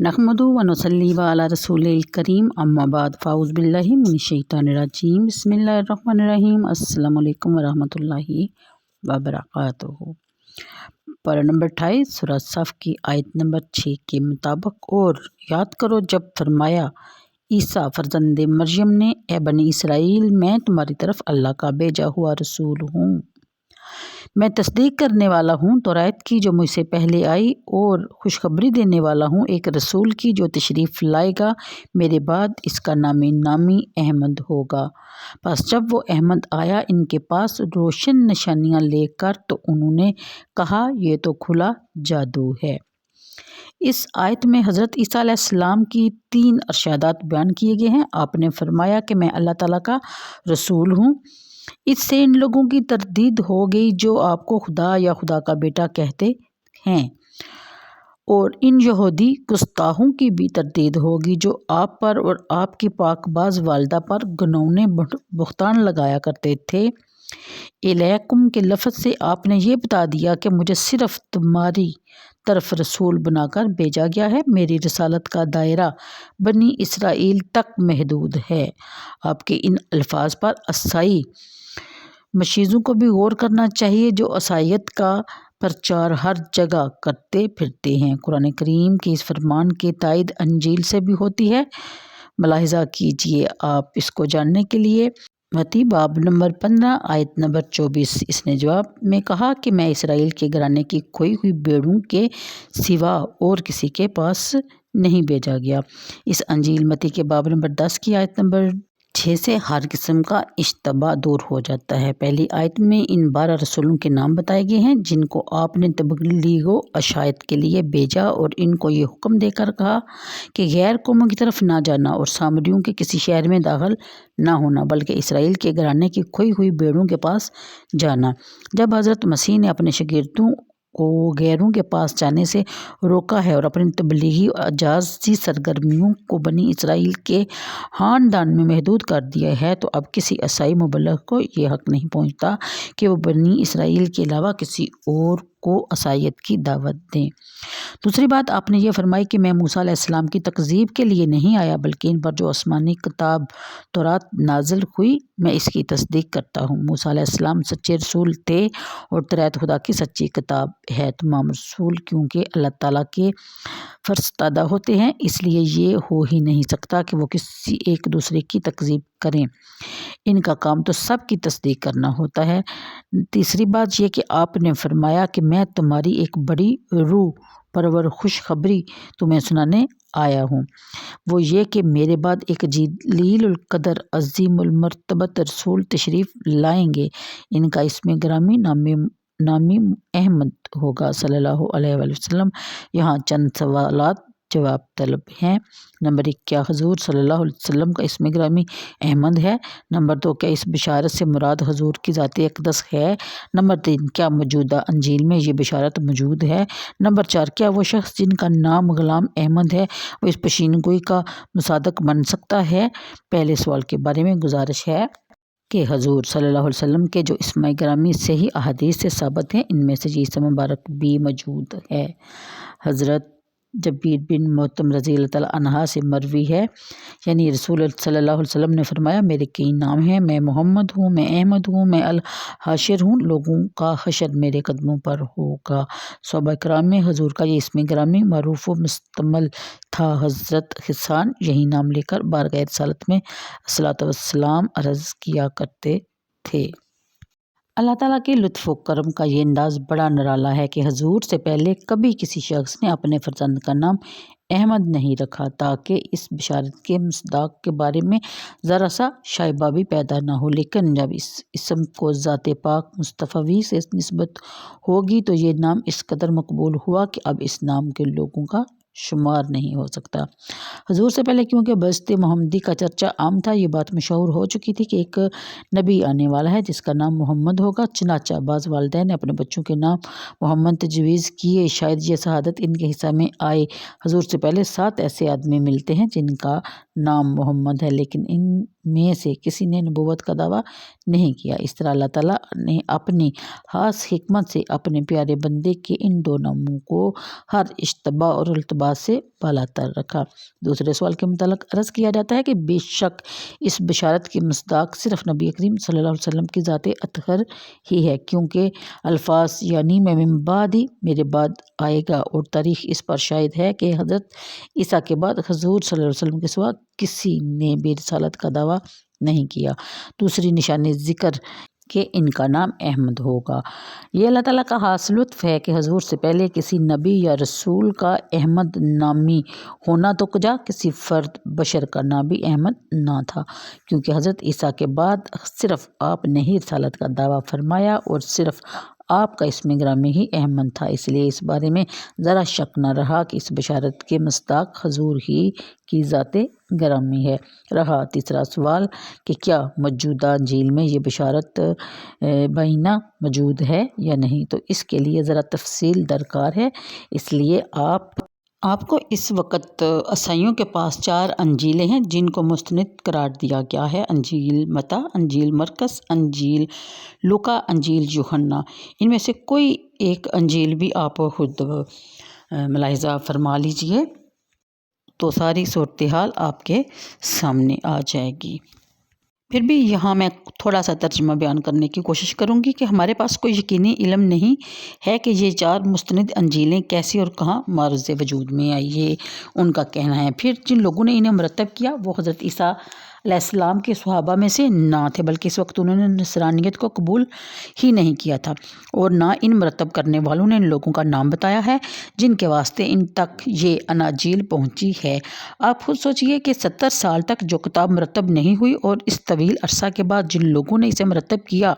नहमदु व नुसल्ली अला रसूलिल करीम अम्मा बाद फ़ाउज़ बिल्लाहि मिनश शैतानिर रजीम बिस्मिल्लाहिर रहमानिर रहीम अस्सलामु अलैकुम व रहमतुल्लाहि व बरकातुहू। पारा नंबर 28 सूरह सफ़ की आयत नंबर 6 के मुताबिक, और याद करो जब फरमाया ईसा फर्जंदे मरियम ने, ए बनी इसराइल मैं तुम्हारी तरफ अल्लाह का भेजा हुआ रसूल हूँ, मैं तस्दीक करने वाला हूँ तौरात की जो मुझसे पहले आई, और खुशखबरी देने वाला हूँ एक रसूल की जो तशरीफ़ लाएगा मेरे बाद, इसका नामी अहमद होगा। बस जब वो अहमद आया इनके पास रोशन निशानियाँ लेकर, तो उन्होंने कहा यह तो खुला जादू है। इस आयत में हज़रत ईसा अलैहिस्सलाम की 3 इरशादात बयान किए गए हैं। आपने फरमाया कि मैं अल्लाह ताला का रसूल हूँ। इससे इन लोगों की तरदीद हो गई जो आपको खुदा या खुदा का बेटा कहते हैं, और इन यहूदी गुस्ताहों की भी तरदीद होगी जो आप पर और आपकी पाकबाज वालदा पर घिनौने बुहतान लगाया करते थे। इलैकुम के लफ्ज़ से आपने ये बता दिया कि मुझे सिर्फ़ तुम्हारी तरफ रसूल बनाकर भेजा गया है। मेरी रसालत का दायरा बनी इसराइल तक महदूद है। आपके इन अल्फाज पर असाई मशीज़ों को भी गौर करना चाहिए जो असायत का प्रचार हर जगह करते फिरते हैं। कुरान करीम के इस फरमान के तायद अंजील से भी होती है। मुलाहिज़ा कीजिए आप इसको जानने के लिए। मती बाब नंबर 15 आयत नंबर 24, इसने जवाब में कहा कि मैं इसराइल के घराने की खोई हुई भेड़ों के सिवा और किसी के पास नहीं भेजा गया। इस अंजील मती के बाब नंबर 10 की आयत नंबर 6 से हर किस्म का इश्तबा दूर हो जाता है। पहली आयत में इन 12 रसूलों के नाम बताए गए हैं जिनको आपने तबलीगो अशायत के लिए भेजा, और इनको ये हुक्म देकर कहा कि गैर कौमों की तरफ ना जाना और सामरियों के किसी शहर में दाखिल ना होना, बल्कि इसराइल के घराने की खोई हुई भेड़ों के पास जाना। जब हज़रत मसीह ने अपने शागिर्दों को गैरों के पास जाने से रोका है और अपनी तबलीगी अजाजी सरगर्मियों को बनी इसराइल के ख़ानदान में महदूद कर दिया है, तो अब किसी ईसाई मुबल्लिग को ये हक़ नहीं पहुँचता कि वो बनी इसराइल के अलावा किसी और को ईसाईयत की दावत दें। दूसरी बात आपने ये फरमाई कि मैं मूसा अलैहिस्सलाम की तकज़ीब के लिए नहीं आया, बल्कि इन पर जो आसमानी किताब तौरात नाजिल हुई मैं इसकी तस्दीक करता हूँ। मूसा अलैहिस्सलाम सच्चे रसूल थे और तौरात खुदा की सच्ची किताब है। तमाम रसूल क्योंकि अल्लाह ताला के फरस्तादा होते हैं, इसलिए ये हो ही नहीं सकता कि वो किसी एक दूसरे की तकज़ीब करें। इनका काम तो सब की तस्दीक करना होता है। तीसरी बात ये कि आपने फरमाया कि मैं तुम्हारी एक बड़ी रूह परवर खुशखबरी तुम्हें सुनाने आया हूँ। वो ये कि मेरे बाद एक जलीलुल कदर अज़ीमुल मर्तबत रसूल तशरीफ़ लाएंगे। इनका इसमें ग्रामी नामी अहमद होगा सल्लल्लाहु अलैहि वसल्लम। यहाँ चंद सवालात जवाब तलब हैं। नंबर 1, क्या हजूर सल्लल्लाहु अलैहि वसल्लम का इसमें ग्रामी अहमद है? नंबर 2, क्या इस बिशारत से मुराद हजूर की ज़ात अक़दस है? नंबर 3, क्या मौजूदा अंजील में ये बिशारत मौजूद है? नंबर 4, क्या वो शख्स जिनका नाम ग़ुलाम अहमद है वो इस पेशीनगोई का मुसादक बन सकता है? पहले सवाल के बारे में गुजारिश है कि हजूर सल्लल्लाहु अलैहि वसल्लम के जो इस्म ग्रामी सही अहादीस से साबित हैं, इनमें से ये इस्म मुबारक भी मौजूद है। हज़रत जबीर बिन मोहतम रज़ी अल्लाह तआला अन्हा से मरवी है, यानी रसूल सल्लल्लाहु अलैहि वसल्लम ने फरमाया मेरे कई नाम हैं, मैं मोहम्मद हूँ, मैं अहमद हूँ, मैं अल हाशिर हूँ, लोगों का हशर मेरे कदमों पर होगा। सहाबा किराम में हजूर का ये इस्म ग्रामी मरूफ़ व मुस्तमल था। हज़रत हिसान यही नाम लेकर बारगाह रिसालत में अस्सलातु वस्सलाम अर्ज़ किया करते थे। अल्लाह ताला के लुत्फ़ व करम का ये अंदाज़ बड़ा निराला है कि हजूर से पहले कभी किसी शख्स ने अपने फर्जंद का नाम अहमद नहीं रखा, ताकि इस बिशारत के मसदाक़ के बारे में ज़रा सा शाइबा भी पैदा ना हो। लेकिन जब इस इस्म को ज़ात पाक मुस्तफ़वी से निस्बत होगी तो ये नाम इस कदर मकबूल हुआ कि अब इस नाम के लोगों का शुमार नहीं हो सकता। हजूर से पहले क्योंकि बस्ते मोहम्मदी का चर्चा आम था, ये बात मशहूर हो चुकी थी कि एक नबी आने वाला है जिसका नाम मोहम्मद होगा। चनाचा बाज़ वालिदैन ने अपने बच्चों के नाम मोहम्मद तजवीज़ किए, शायद ये शहादत इनके हिस्सा में आए। हजूर से पहले 7 ऐसे आदमी मिलते हैं जिनका नाम मोहम्मद है, लेकिन इनमें से किसी ने नबूवत का दावा नहीं किया। इस तरह अल्लाह ताला ने अपनी खास हिकमत से अपने प्यारे बंदे के इन 2 नामों को हर इश्तबा और इल्तबास अल्फाज से बाला तर रखा। दूसरे सवाल के मुतालिक अर्ज़ किया जाता है कि बेशक इस बशारत की मस्दाक सिर्फ नबी करीम सल्लल्लाहु अलैहि वसल्लम की ज़ात अतहर ही है, क्योंकि अल्फाज यानी मैं मिन बादी मेरे बाद आएगा, और तारीख़ इस पर शाहिद है कि हज़रत ईसा के बाद हुज़ूर सल्लल्लाहु अलैहि वसल्लम के सिवा किसी ने भी रिसालत का दावा नहीं किया। दूसरी निशानी ज़िक्र कि इनका नाम अहमद होगा। ये अल्लाह ताला का खास लुत्फ़ है कि हुज़ूर से पहले किसी नबी या रसूल का अहमद नामी होना तो कुजा किसी फ़र्द बशर का नाम भी अहमद ना था, क्योंकि हज़रत ईसा के बाद सिर्फ़ आप ने ही रिसालत का दावा फरमाया और सिर्फ़ आपका इसमें ग्रामी ही अहमद था। इसलिए इस बारे में ज़रा शक न रहा कि इस बशारत के मस्दाक हुज़ूर ही की ज़ाते ग्रामी है। रहा तीसरा सवाल कि क्या मौजूदा अंजील में ये बशारत बैना मौजूद है या नहीं, तो इसके लिए ज़रा तफसील दरकार है। इसलिए आपको इस वक्त ईसाइयों के पास 4 अंजीलें हैं जिनको मुस्तनद करार दिया गया है। अंजील मत्ता, अंजील मरकस, अंजील लूका, अंजील यूहन्ना। इनमें से कोई एक अंजील भी आप खुद मुलाहिज़ा फरमा लीजिए तो सारी सूरत हाल आपके सामने आ जाएगी। फिर भी यहाँ मैं थोड़ा सा तर्जुमा बयान करने की कोशिश करूँगी कि हमारे पास कोई यकीनी इल्म नहीं है कि ये 4 मुस्तनद अंजीलें कैसी और कहाँ मारुज़ वजूद में आई, ये उनका कहना है। फिर जिन लोगों ने इन्हें मुरतब किया वो हज़रत ईसा अलैहिस्सलाम के सहाबा में से ना थे, बल्कि इस वक्त उन्होंने नसरानियत को कबूल ही नहीं किया था, और ना इन मुरतब करने वालों ने इन लोगों का नाम बताया है जिनके वास्ते इन तक ये अनाजील पहुंची है। आप खुद सोचिए कि 70 साल तक जो किताब मुरतब नहीं हुई, और इस तवील अरसा के बाद जिन लोगों ने इसे मुरतब किया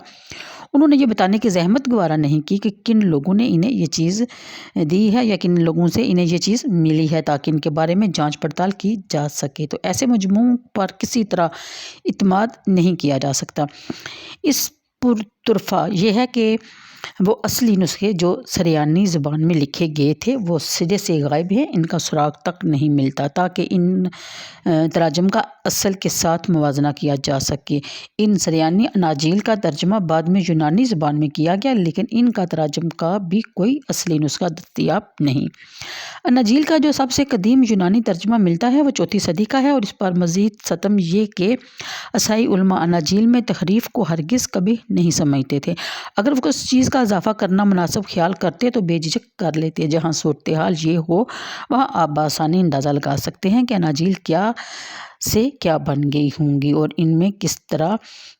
उन्होंने ये बताने की जहमत गवारा नहीं की कि किन लोगों ने इन्हें ये चीज़ दी है या किन लोगों से इन्हें ये चीज़ मिली है, ताकि इनके बारे में जांच पड़ताल की जा सके। तो ऐसे मजमू पर किसी तरह इत्माद नहीं किया जा सकता। इस पुरतुरफ़ा ये है कि वो असली नुस्खे जो सरियानी ज़ुबान में लिखे गए थे वो सिरे से गायब हैं, इनका सुराग तक नहीं मिलता, ताकि इन तराजम का असल के साथ मुवाजना किया जा सके। इन सरियानी अनाजील का तर्जमा बाद में यूनानी ज़ुबान में किया गया, लेकिन इनका तराजम का भी कोई असली नुस्खा दस्तयाब नहीं। अनाजील का जो सबसे कदीम यूनानी तर्जमा मिलता है वो 4वीं सदी का है, और इस पर मज़ीद सतम ये कि ईसाई उलमा अनाजील में तहरीफ को हरगिज़ कभी नहीं समझते थे। अगर वो किसी चीज़ का इजाफ़ा करना मुनासिब ख्याल करते तो बेझिझक कर लेते। जहाँ सूरत हाल ये हो वहाँ आप आसानी अंदाज़ा लगा सकते हैं कि अनाजील क्या से क्या बन गई होंगी और इनमें किस तरह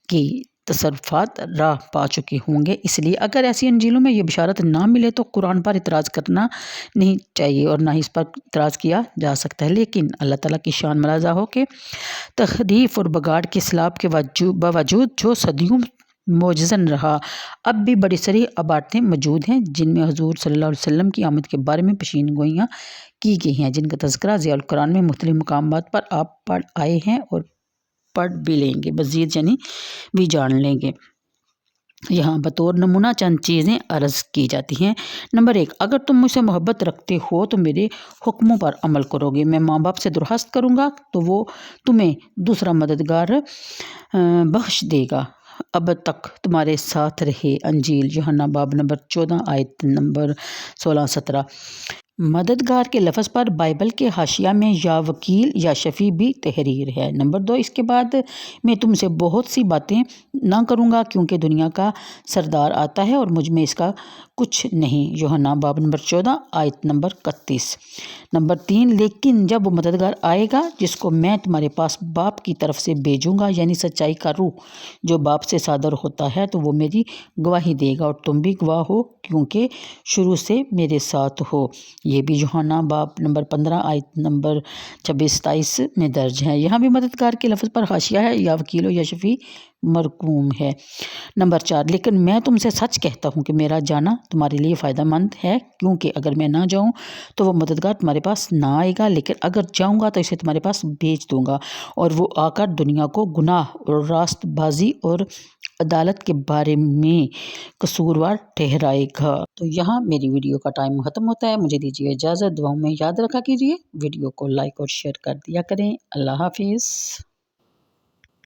की तसर्रुफ़ात राह पा चुके होंगे। इसलिए अगर ऐसी अंजीलों में ये बिशारत ना मिले तो कुरान पर इतराज़ करना नहीं चाहिए और ना ही इस पर इतराज़ किया जा सकता है। लेकिन अल्लाह ताला की शान मुलाज़ा हो कि तहरीफ और बगाड़ के सलाब के बावजूद जो सदियों मोजज़न रहा, अब भी बड़ी सारी अबारतें मौजूद हैं जिनमें हुज़ूर सल्लल्लाहु अलैहि वसल्लम की आमद के बारे में पेशीन गोइयाँ की गई हैं, जिनका तज़किरा ज़ियाउल कुरान में मुख्तलिफ़ मकामात पर आप पढ़ आए हैं और पढ़ भी लेंगे, मज़ीद यानी भी जान लेंगे। यहाँ बतौर नमूना चंद चीज़ें अर्ज़ की जाती हैं। नंबर 1, अगर तुम मुझसे मोहब्बत रखते हो तो मेरे हुक्मों पर अमल करोगे। मैं माँ बाप से दुरहस्त करूँगा तो वो तुम्हें दूसरा मददगार बख्श देगा। अब तक तुम्हारे साथ रहे। अंजील यूहन्ना बाब नंबर 14 आयत नंबर 16-17। मददगार के लफ्ज़ पर बाइबल के हाशिया में या वकील या शफ़ी भी तहरीर है। नंबर 2, इसके बाद मैं तुमसे बहुत सी बातें ना करूँगा क्योंकि दुनिया का सरदार आता है और मुझ में इसका कुछ नहीं। यूहन्ना बाब नंबर 14 आयत नंबर 31। नंबर 3, लेकिन जब वो मददगार आएगा जिसको मैं तुम्हारे पास बाप की तरफ से भेजूँगा, यानी सच्चाई का रूह जो बाप से सादर होता है, तो वो मेरी गवाही देगा और तुम भी गवाह हो क्योंकि शुरू से मेरे साथ हो। ये भी यूहन्ना बाब नंबर 15 आयत नंबर 26-27 में दर्ज है। यहाँ भी मददगार के लफ्ज़ पर हाशिया है या वकीलो या शफ़ी मरकूम है। नंबर 4, लेकिन मैं तुमसे सच कहता हूँ कि मेरा जाना तुम्हारे लिए फ़ायदा मंद है, क्योंकि अगर मैं ना जाऊँ तो वो मददगार तुम्हारे पास ना आएगा, लेकिन अगर जाऊँगा तो इसे तुम्हारे पास भेज दूँगा और वो आकर दुनिया को गुनाह और रास्तबाजी और अदालत के बारे में कसूरवार ठहराएगा। तो यहाँ मेरी वीडियो का टाइम ख़त्म होता है। मुझे दीजिए इजाज़त। दुआओं में याद रखा कीजिए। वीडियो को लाइक और शेयर कर दिया करें। अल्लाह हाफिज़।